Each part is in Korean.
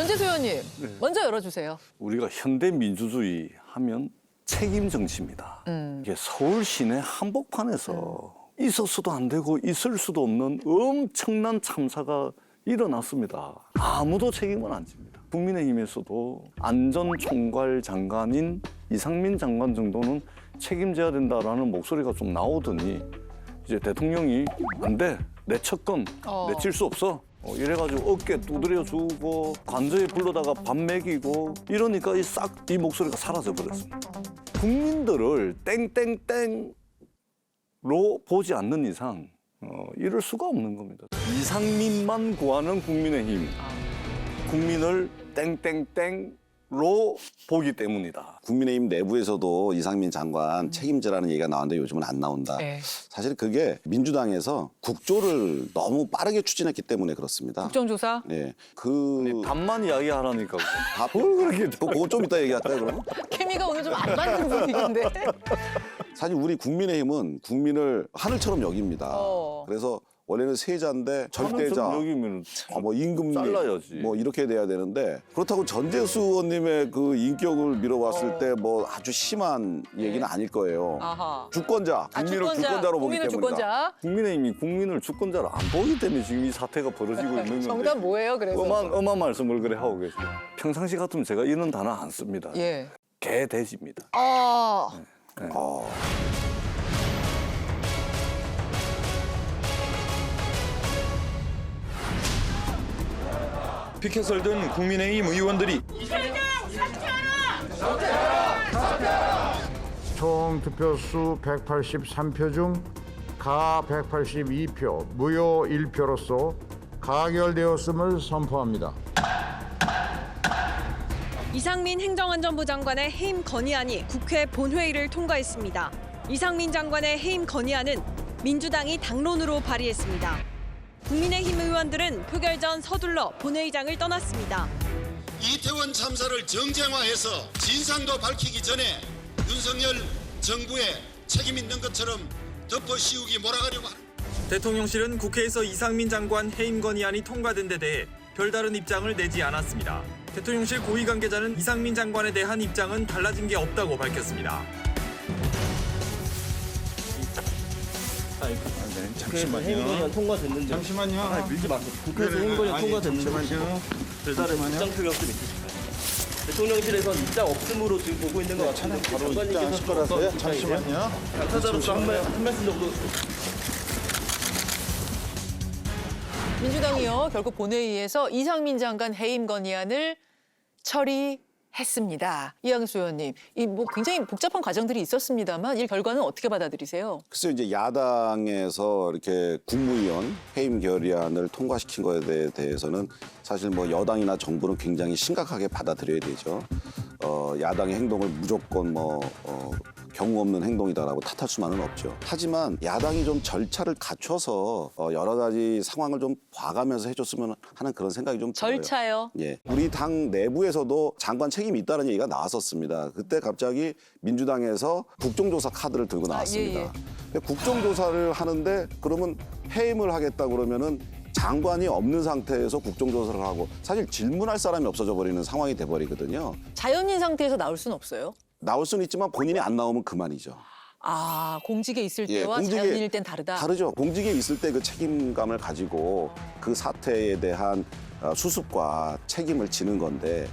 전재수 의원님, 네. 먼저 열어주세요. 우리가 현대 민주주의 하면 책임 정치입니다. 이게 서울 시내 한복판에서 있었어도 안 되고 있을 수도 없는 엄청난 참사가 일어났습니다. 아무도 책임을 안 집니다. 국민의힘에서도 안전총괄 장관인 이상민 장관 정도는 책임져야 된다라는 목소리가 좀 나오더니 이제 대통령이 안 돼, 내 척건 내칠 수 없어. 이래가지고 어깨 두드려주고 관저에 불러다가 밥 먹이고 이러니까 이 목소리가 사라져 버렸습니다. 국민들을 땡땡땡로 보지 않는 이상 이럴 수가 없는 겁니다. 이상민만 구하는 국민의힘, 국민을 땡땡땡로 보기 때문이다. 국민의힘 내부에서도 이상민 장관 책임지라는 얘기가 나왔는데 요즘은 안 나온다. 네. 사실 그게 민주당에서 국조를 너무 빠르게 추진했기 때문에 그렇습니다. 국정조사? 네, 답만 이야기하라니까. 뭘 그렇게 그거 좀 이따 얘기할까요, 그럼? 케미가 오늘 좀 안 맞는 분위기인데. 사실 우리 국민의힘은 국민을 하늘처럼 여깁니다. 그래서 원래는 세자인데 절대자, 여기면 뭐 임금님, 잘라야지. 뭐 이렇게 돼야 되는데 그렇다고 전재수 의원님의 그 인격을 밀어봤을 때 뭐 아주 심한 얘기는 아닐 거예요. 아하. 주권자, 국민을 주권자로 보기 국민을 때문이다. 주권자. 국민의힘이 국민을 주권자로 안 보기 때문에 지금 이 사태가 벌어지고 있는 건데. 정답 뭐예요, 그래서? 엄한 말씀을 그래 하고 계세요. 평상시 같으면 제가 이런 단어 안 씁니다. 예. 개돼지입니다. 피켓을 든 국민의힘 의원들이 총 득표수 183표 중 가 182표, 무효 1표로서 가결되었음을 선포합니다. 이상민 행정안전부 장관의 해임 건의안이 국회 본회의를 통과했습니다. 이상민 장관의 해임 건의안은 민주당이 당론으로 발의했습니다. 국민의힘 의원들은 표결 전 서둘러 본회의장을 떠났습니다. 이태원 참사를 정쟁화해서 진상도 밝히기 전에 윤석열 정부에 책임 있는 것처럼 덮어씌우기 몰아가려고 합니다. 대통령실은 국회에서 이상민 장관 해임 건의안이 통과된 데 대해 별다른 입장을 내지 않았습니다. 대통령실 고위 관계자는 이상민 장관에 대한 입장은 달라진 게 없다고 밝혔습니다. 국회에서 해임건의안 통과됐는데 잠시만요. 밀지 마세요. 국회에서 해임건의안 통과됐는데 별다른 입장 표명 좀 있으실까요? 대통령실에선 입장 없음으로 지금 보고 있는 것 같은데 바로 장관님께서 입장하실 거라서요. 잠시만요. 당사자로서 한 말씀 정도. 민주당이요, 결국 본회의에서 이상민 장관 해임 건의안을 처리했습니다. 이항수 의원님, 이 뭐 굉장히 복잡한 과정들이 있었습니다만 이 결과는 어떻게 받아들이세요? 글쎄요, 이제 야당에서 이렇게 국무위원 해임 결의안을 통과시킨 것에 대해서는 사실 뭐 여당이나 정부는 굉장히 심각하게 받아들여야 되죠. 야당의 행동을 무조건 경우 없는 행동이다라고 탓할 수만은 없죠. 하지만 야당이 좀 절차를 갖춰서 여러 가지 상황을 좀 봐가면서 해줬으면 하는 그런 생각이 좀 들어요. 절차요? 예, 우리 당 내부에서도 장관 책임이 있다는 얘기가 나왔었습니다. 그때 갑자기 민주당에서 국정조사 카드를 들고 나왔습니다. 예. 근데 국정조사를 하는데 그러면 해임을 하겠다 그러면은 장관이 없는 상태에서 국정조사를 하고 사실 질문할 사람이 없어져 버리는 상황이 돼버리거든요. 자연인 상태에서 나올 수는 없어요? 나올 수는 있지만 본인이 안 나오면 그만이죠. 아, 공직에 있을 예, 때와 자연인일 땐 다르다? 다르죠. 공직에 있을 때 그 책임감을 가지고 그 사태에 대한 수습과 책임을 지는 건데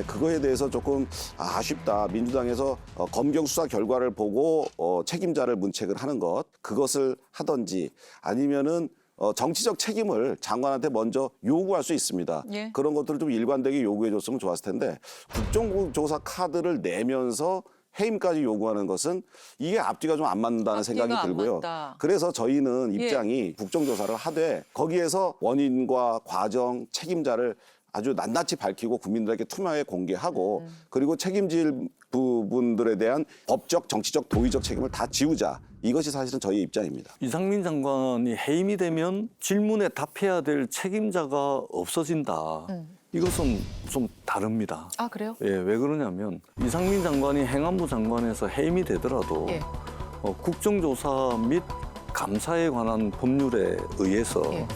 그거에 대해서 조금 아쉽다. 민주당에서 검경 수사 결과를 보고 책임자를 문책을 하는 것, 그것을 하든지 아니면은 정치적 책임을 장관한테 먼저 요구할 수 있습니다. 예. 그런 것들을 좀 일관되게 요구해줬으면 좋았을 텐데 국정조사 카드를 내면서 해임까지 요구하는 것은 이게 앞뒤가 좀 안 맞는다는 앞뒤가 생각이 안 들고요. 맞다. 그래서 저희는 입장이 국정조사를 하되 거기에서 원인과 과정, 책임자를 아주 낱낱이 밝히고 국민들에게 투명하게 공개하고 그리고 책임질 부분들에 대한 법적, 정치적, 도의적 책임을 다 지우자. 이것이 사실은 저희의 입장입니다. 이상민 장관이 해임이 되면 질문에 답해야 될 책임자가 없어진다. 이것은 좀 다릅니다. 아, 그래요? 예, 왜 그러냐면 이상민 장관이 행안부 장관에서 해임이 되더라도 예. 국정조사 및 감사에 관한 법률에 의해서 예.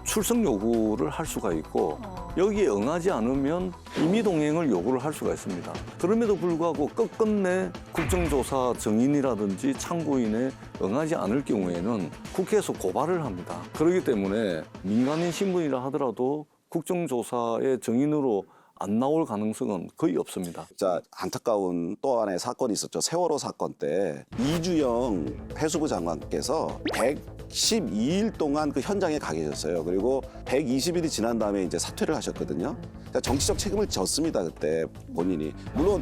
출석 요구를 할 수가 있고 여기에 응하지 않으면 임의동행을 요구를 할 수가 있습니다. 그럼에도 불구하고 끝끝내 국정조사 증인이라든지 참고인에 응하지 않을 경우에는 국회에서 고발을 합니다. 그렇기 때문에 민간인 신분이라 하더라도 국정조사의 증인으로 안 나올 가능성은 거의 없습니다. 자, 안타까운 또 하나의 사건이 있었죠. 세월호 사건 때 이주영 해수부 장관께서 112일 동안 그 현장에 가 계셨어요. 그리고 120일이 지난 다음에 이제 사퇴를 하셨거든요. 그러니까 정치적 책임을 졌습니다. 그때 본인이. 물론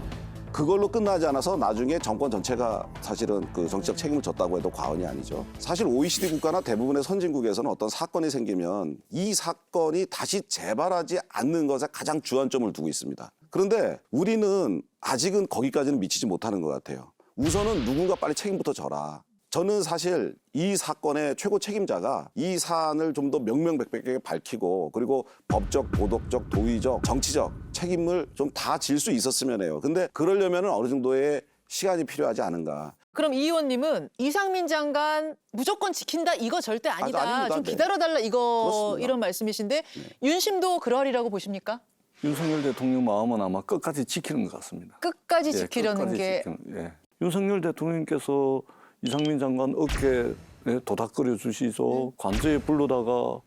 그걸로 끝나지 않아서 나중에 정권 전체가 사실은 그 정치적 책임을 졌다고 해도 과언이 아니죠. 사실 OECD 국가나 대부분의 선진국에서는 어떤 사건이 생기면 이 사건이 다시 재발하지 않는 것에 가장 주안점을 두고 있습니다. 그런데 우리는 아직은 거기까지는 미치지 못하는 것 같아요. 우선은 누군가 빨리 책임부터 져라. 저는 사실 이 사건의 최고 책임자가 이 사안을 좀 더 명명백백하게 밝히고 그리고 법적, 도덕적, 도의적, 정치적 책임을 좀 다 질 수 있었으면 해요. 근데 그러려면 어느 정도의 시간이 필요하지 않은가. 그럼 이 의원님은 이상민 장관 무조건 지킨다 이거 절대 아니다. 아닙니다. 좀 네. 기다려달라 이거 그렇습니다. 이런 말씀이신데 윤심도 그러하리라고 보십니까? 윤석열 대통령 마음은 아마 끝까지 지키는 것 같습니다. 끝까지 예, 지키려는 끝까지 게 예. 윤석열 대통령께서 이상민 장관 어깨에 도닥거려 주시죠. 관저에 불러다가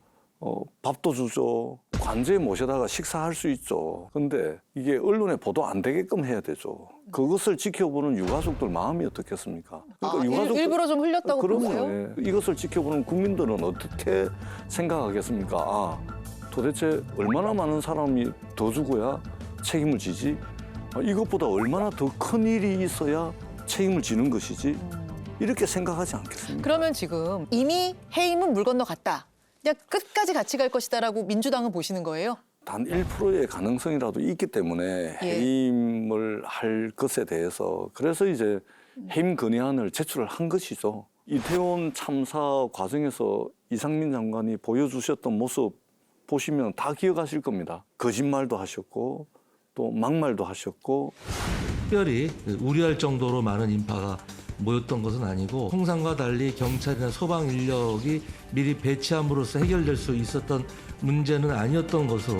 밥도 주죠. 관저에 모셔다가 식사할 수 있죠. 근데 이게 언론에 보도 안 되게끔 해야 되죠. 그것을 지켜보는 유가족들 마음이 어떻겠습니까? 일부러 좀 흘렸다고 그럼요. 보세요? 예. 이것을 지켜보는 국민들은 어떻게 생각하겠습니까? 아, 도대체 얼마나 많은 사람이 더 죽어야 책임을 지지? 이것보다 얼마나 더 큰 일이 있어야 책임을 지는 것이지? 이렇게 생각하지 않겠습니까? 그러면 지금 이미 해임은 물 건너갔다. 그냥 끝까지 같이 갈 것이다라고 민주당은 보시는 거예요? 단 1%의 가능성이라도 있기 때문에 예. 해임을 할 것에 대해서 그래서 이제 해임 건의안을 제출을 한 것이죠. 이태원 참사 과정에서 이상민 장관이 보여주셨던 모습 보시면 다 기억하실 겁니다. 거짓말도 하셨고 또 막말도 하셨고 특별히 우려할 정도로 많은 인파가 모였던 것은 아니고 통상과 달리 경찰이나 소방 인력이 미리 배치함으로써 해결될 수 있었던 문제는 아니었던 것으로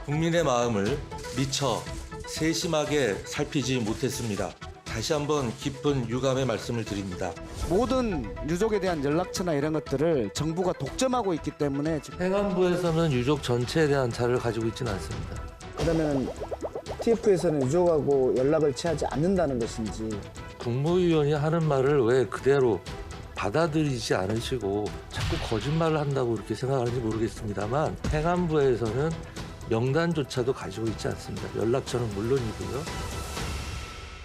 국민의 마음을 미처 세심하게 살피지 못했습니다. 다시 한번 깊은 유감의 말씀을 드립니다. 모든 유족에 대한 연락처나 이런 것들을 정부가 독점하고 있기 때문에 지금 행안부에서는 유족 전체에 대한 자료를 가지고 있지는 않습니다. 그러면 TF에서는 유족하고 연락을 취하지 않는다는 것인지 국무위원이 하는 말을 왜 그대로 받아들이지 않으시고 자꾸 거짓말을 한다고 그렇게 생각하는지 모르겠습니다만 행안부에서는 명단조차도 가지고 있지 않습니다. 연락처는 물론이고요.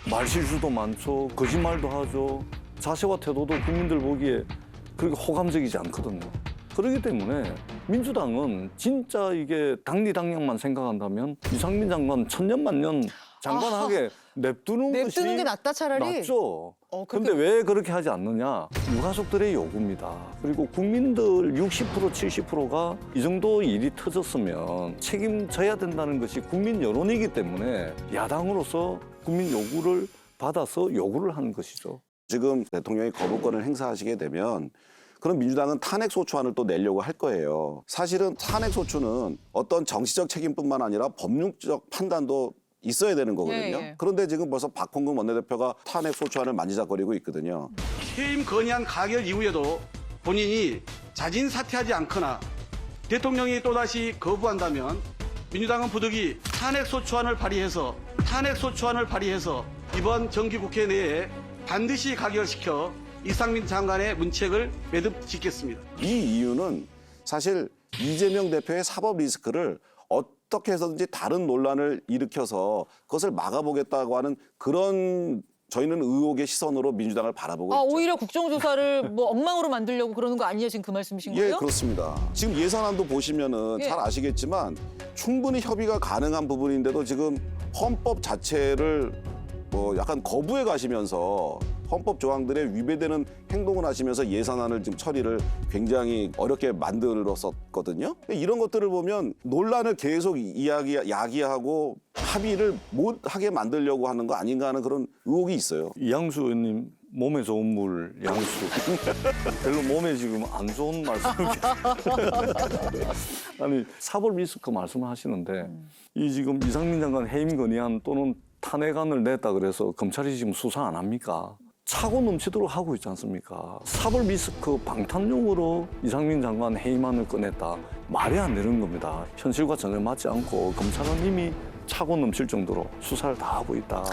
말실수도 많죠. 거짓말도 하죠. 자세와 태도도 국민들 보기에 그렇게 호감적이지 않거든요. 그렇기 때문에 민주당은 진짜 이게 당리당략만 생각한다면 이상민 장관 천년만년 장관하게 냅두는 게 낫다 차라리. 낫죠. 그렇게- 근데 왜 그렇게 하지 않느냐? 유가족들의 요구입니다. 그리고 국민들 60% 70%가 이 정도 일이 터졌으면 책임져야 된다는 것이 국민 여론이기 때문에 야당으로서 국민 요구를 받아서 요구를 하는 것이죠. 지금 대통령이 거부권을 행사하시게 되면 그럼 민주당은 탄핵소추안을 또 내려고 할 거예요. 사실은 탄핵소추는 어떤 정치적 책임뿐만 아니라 법률적 판단도 있어야 되는 거거든요. 예. 그런데 지금 벌써 박홍근 원내대표가 탄핵소추안을 만지작거리고 있거든요. 해임 건의안 가결 이후에도 본인이 자진 사퇴하지 않거나 대통령이 또다시 거부한다면 민주당은 부득이 탄핵소추안을 발의해서 이번 정기국회 내에 반드시 가결시켜 이상민 장관의 문책을 매듭짓겠습니다. 이 이유는 사실 이재명 대표의 사법 리스크를 어떻게 해서든지 다른 논란을 일으켜서 그것을 막아보겠다고 하는 그런 저희는 의혹의 시선으로 민주당을 바라보고 있죠. 오히려 국정조사를 뭐 엉망으로 만들려고 그러는 거 아니에요? 지금 그 말씀이신 예, 거예요? 그렇습니다. 지금 예산안도 보시면은 예. 잘 아시겠지만 충분히 협의가 가능한 부분인데도 지금 헌법 자체를 뭐 약간 거부해 가시면서 헌법 조항들에 위배되는 행동을 하시면서 예산안을 지금 처리를 굉장히 어렵게 만들었었거든요. 이런 것들을 보면 논란을 계속 야기하고 합의를 못 하게 만들려고 하는 거 아닌가 하는 그런 의혹이 있어요. 이양수 의원님 몸에 좋은 물 양수. 별로 몸에 지금 안 좋은 말씀을 아니 사법 리스크 말씀하시는데 이 지금 이상민 장관 해임 건의안 또는 탄핵안을 냈다 그래서 검찰이 지금 수사 안 합니까? 차고 넘치도록 하고 있지 않습니까? 사법 리스크 방탄용으로 이상민 장관 해임안을 꺼냈다. 말이 안 되는 겁니다. 현실과 전혀 맞지 않고 검찰은 이미 차고 넘칠 정도로 수사를 다 하고 있다.